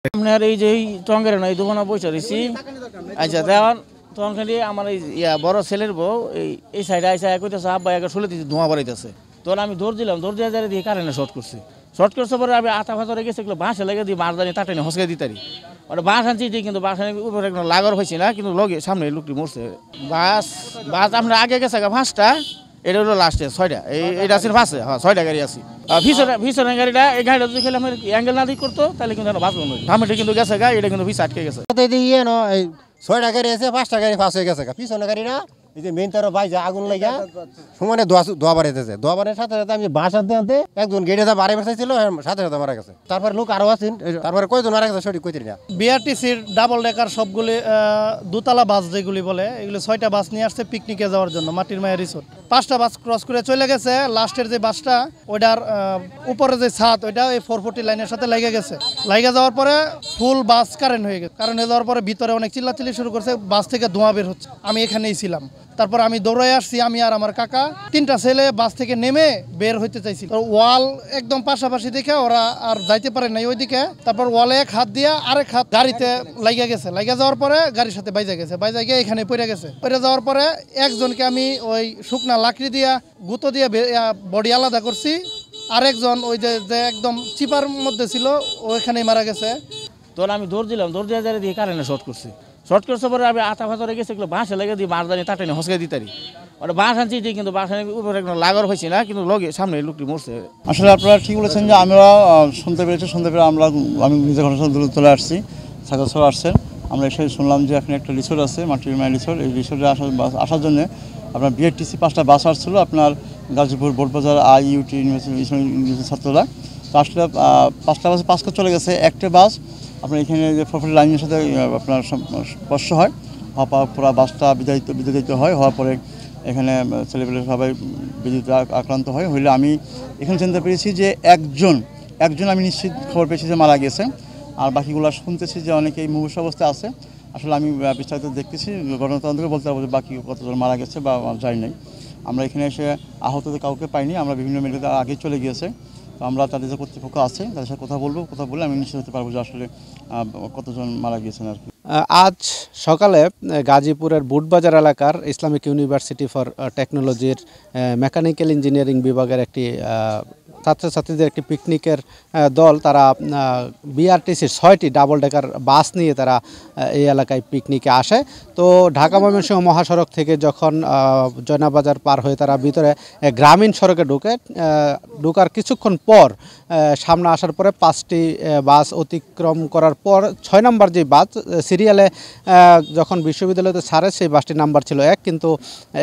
আপনার এই যে টঙ্গের এই দোকানে বসে রয়েছি। আচ্ছা দেওয়ান তখন খালি আমার এই বড় ছেলের বউ এই সাইডে আইসা কইতেছে আব্বা একে শুলে দিচ্ছে ধোঁয়া বাড়াইতেছে। তখন আমি দৌড় দিলাম, দৌড় দিয়ে যাই দিয়ে কারেন্টে শর্ট করছি। শর্ট করছে পরে আমি আতা ফাতরে গেছে এগুলো বাঁশে লেগে দিয়ে বাঁশদানি তাটানি হসকে দিতারি। ওটা বাঁশ আনছি কিন্তু বাঁশ উপরে একদম লাগার হয়েছে না, কিন্তু লগে সামনে লোকটি মরছে। বাস বাস আমরা আগে গেছে ফাঁসটা, এটা হলো লাস্টে 6টা, এইটা আছে ফাঁসে, হ্যাঁ 6টা গাড়ি আছে। ভিসনের গাড়িটা এই গাড়িটা যদি খেলে আমার অ্যাঙ্গেল না দিক করতো তাহলে কিন্তু বাঁচবো না। সামনেটা কিন্তু গেছে গা, এটা কিন্তু ভিস আটকে গেছে। 6টা গাড়ি আছে, 5টা গাড়ি ফাঁস হয়ে গেছে। পিছনে গাড়ি না এই যে মেন তার বাইজা আগুন লাগা সমানে ধোয়া বাড়াইতেছে। ধোয়া বাড়ার সাথে সাথে আমি বাস আনতে আনতে একজন গেটে বাড়ি বেসাইছিল, সাথে সাথে মারা গেছে। তারপরে লোক আরো আছেন, তারপরে কয়জন মারা গেছে সঠিক কইতে না। বিআরটিসির ডাবল ডেকার সবগুলি দোতলা বাস যেগুলি বলে, এগুলো 6টা বাস নিয়ে আসছে পিকনিকে যাওয়ার জন্য মাটির মায়া রিসোর্ট। 5টা বাস ক্রস করে চলে গেছে। লাস্টের যে বাসটা ওইটার উপরে যে ছাদ ওইটা এই 440 লাইনের সাথে লেগে গেছে। লাগে যাওয়ার পরে ফুল বাস কারেন্ট হয়ে গেছে। কারেন্ট হয়ে যাওয়ার পরে ভিতরে অনেক চিল্লাচিল্লি শুরু করছে, বাস থেকে ধোঁয়া বের হচ্ছে। আমি এখানেই ছিলাম। তারপর আমি দৌড়াই আসছি, আমি আর আমার কাকা, 3টা ছেলে বাস থেকে নেমে বের হইতে চাইছিল। ওয়াল একদম পাশাপাশি দেখে ওরা আর যাইতে পারে নাই ওইদিকে। তারপর ওয়ালে এক হাত দিয়া আরেক হাত গাড়িতে লাগিয়ে গেছে। লাগিয়ে যাওয়ার পরে গাড়ির সাথে বাইজা গেছে, বাইজা গিয়ে এখানে পড়ে গেছে। পড়ে যাওয়ার পরে একজনকে আমি ওই শুকনা লাকড়ি দিয়া গুঁতো দিয়ে বডি আলাদা করছি। আরেকজন ওই যে একদম চিপার মধ্যে ছিল ওইখানেই মারা গেছে। তখন আমি দৌড় দিলাম, দৌড় দিয়ে যাই দিয়ে কারেন্টে শর্ট করছি। শর্ট করছে পরে আমি আতা ফাতরে গেছে এগুলো বাঁশে লেগে দিয়ে বাঁশদানি তাটানি হসকে দিতারি। ওটা বাঁশ আনছি কিন্তু বাঁশ উপরে একদম লাগার হয়েছে না, কিন্তু লগে সামনে লোকটি মরছে। আসলে আপনারা ঠিক বলেছেন যে আমরা শুনতে পেরে আমি নিজের ঘটনা চলে আসছি, সাইকেল সহ আসছেন। আমরা এসে শুনলাম যে এখানে একটা রিসোর্ট আছে, মাটির মায়া রিসোর্ট। এই রিসোর্টে আসার জন্য আপনার বিআরটিসি 5টা বাস আসছিলো, আপনার গাজীপুর বোর্ডবাজার IUT ইউনিভার্সিটি ছাত্ররা। তো আসলে 5টা বাসে 5 করে চলে গেছে। একটা বাস আপনার এখানে যে 440 লাইনের সাথে আপনার স্পর্শ হয়, হওয়ার পুরো বাসটা বিদ্যুৎ হয়। হওয়ার পরে এখানে ছেলেপেলে সবাই বিদ্যুৎ আক্রান্ত হইলে আমি এখানে জানতে পেরেছি যে একজন আমি নিশ্চিত খবর পেয়েছি যে মারা গেছে। আর বাকিগুলো শুনতেছি যে অনেকেই মুমূর্ষু অবস্থায় আছে। আসলে আমি বিস্তারিত দেখতেছি, ঘটনাতন্ত্রে বলতে পারবো যে বাকি কতজন মারা গেছে বা যাই নাই। আমরা এখানে এসে আহতদের কাউকে পাইনি, আমরা বিভিন্ন মেডিকেল আগে চলে গিয়েছে। তো আমরা তাদের যে কর্তৃপক্ষ আছে তাদের সাথে কথা বলে আমি নিশ্চিত হতে পারবো যে আসলে কতজন মারা গিয়েছেন আর কি। আজ সকালে গাজীপুরের বুটবাজার এলাকার ইসলামিক ইউনিভার্সিটি ফর টেকনোলজির মেকানিক্যাল ইঞ্জিনিয়ারিং বিভাগের একটি ছাত্রছাত্রীদের একটি পিকনিকের দল, তারা বিআরটিসির 6টি ডাবল ডেকার বাস নিয়ে তারা এই এলাকায় পিকনিকে আসে। তো ঢাকা ময়মনসিংহ মহাসড়ক থেকে যখন জয়নাবাজার পার হয়ে তারা ভিতরে গ্রামীণ সড়কে ঢোকার কিছুক্ষণ পর সামনে আসার পরে 5টি বাস অতিক্রম করার পর 6 নম্বর যে বাস সিরিয়ালে যখন বিশ্ববিদ্যালয়তে ছাড়ে সেই বাসটির নাম্বার ছিল 1, কিন্তু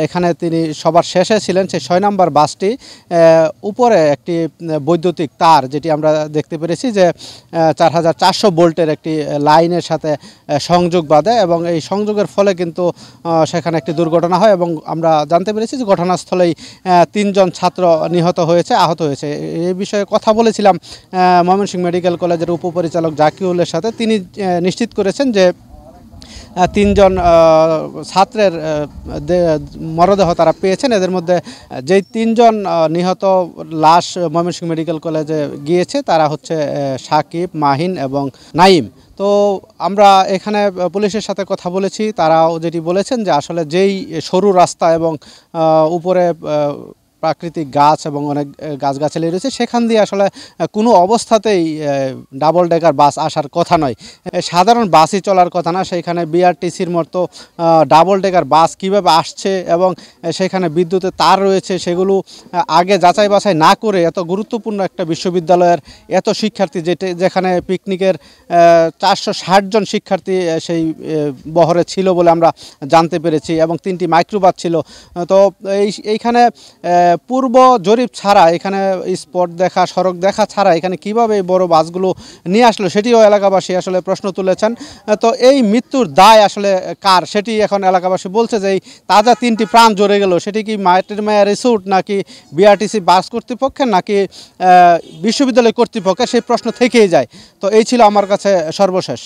এখানে তিনি সবার শেষে ছিলেন। সেই 6 নম্বর বাসটি উপরে একটি বৈদ্যুতিক তার, যেটি আমরা দেখতে পেরেছি যে 4400 ভোল্টের একটি লাইনের সাথে সংযোগ বাঁধে, এবং এই সংযোগের ফলে কিন্তু সেখানে একটি দুর্ঘটনা হয়। এবং আমরা জানতে পেরেছি যে ঘটনাস্থলেই 3 জন ছাত্র আহত হয়েছে। এই বিষয়ে কথা বলেছিলাম ময়মনসিংহ মেডিকেল কলেজের উপপরিচালক জাকিউলের সাথে। তিনি নিশ্চিত করেছেন যে 3 জন ছাত্রের মরদেহ তারা পেয়েছেন। এদের মধ্যে যেই 3 জন নিহত লাশ ময়মনসিংহ মেডিকেল কলেজে গিয়েছে তারা হচ্ছে সাকিব, মাহিন এবং নাইম। তো আমরা এখানে পুলিশের সাথে কথা বলেছি, তারাও যেটি বলেছেন যে আসলে যেই সরু রাস্তা এবং উপরে প্রাকৃতিক গাছ এবং অনেক গাছগাছালি রয়েছে, সেখান দিয়ে আসলে কোনো অবস্থাতেই ডাবল ডেকার বাস আসার কথা নয়, সাধারণ বাসই চলার কথা না। সেইখানে বিআরটিসির মতো ডাবল ডেকার বাস কিভাবে আসছে এবং সেখানে বিদ্যুতের তার রয়েছে, সেগুলো আগে যাচাই বাছাই না করে এত গুরুত্বপূর্ণ একটা বিশ্ববিদ্যালয়ের এত শিক্ষার্থী, যেখানে পিকনিকের 460 জন শিক্ষার্থী সেই বহরে ছিল বলে আমরা জানতে পেরেছি, এবং 3টি মাইক্রোবাস ছিল। তো এইখানে পূর্ব জরিপ ছাড়া, এখানে স্পট দেখা, সড়ক দেখা ছাড়া এখানে কিভাবে এই বড় বাসগুলো নিয়ে আসলো সেটিও এলাকাবাসী আসলে প্রশ্ন তুলেছেন। তো এই মৃত্যুর দায় আসলে কার, সেটি এখন এলাকাবাসী বলছে যে এই তাজা 3টি প্রাণ জড়ে গেল, সেটি কি মাটির মায়া রিসোর্ট নাকি বিআরটিসি বাস কর্তৃপক্ষের নাকি বিশ্ববিদ্যালয় কর্তৃপক্ষের, সেই প্রশ্ন থেকেই যায়। তো এই ছিল আমার কাছে সর্বশেষ।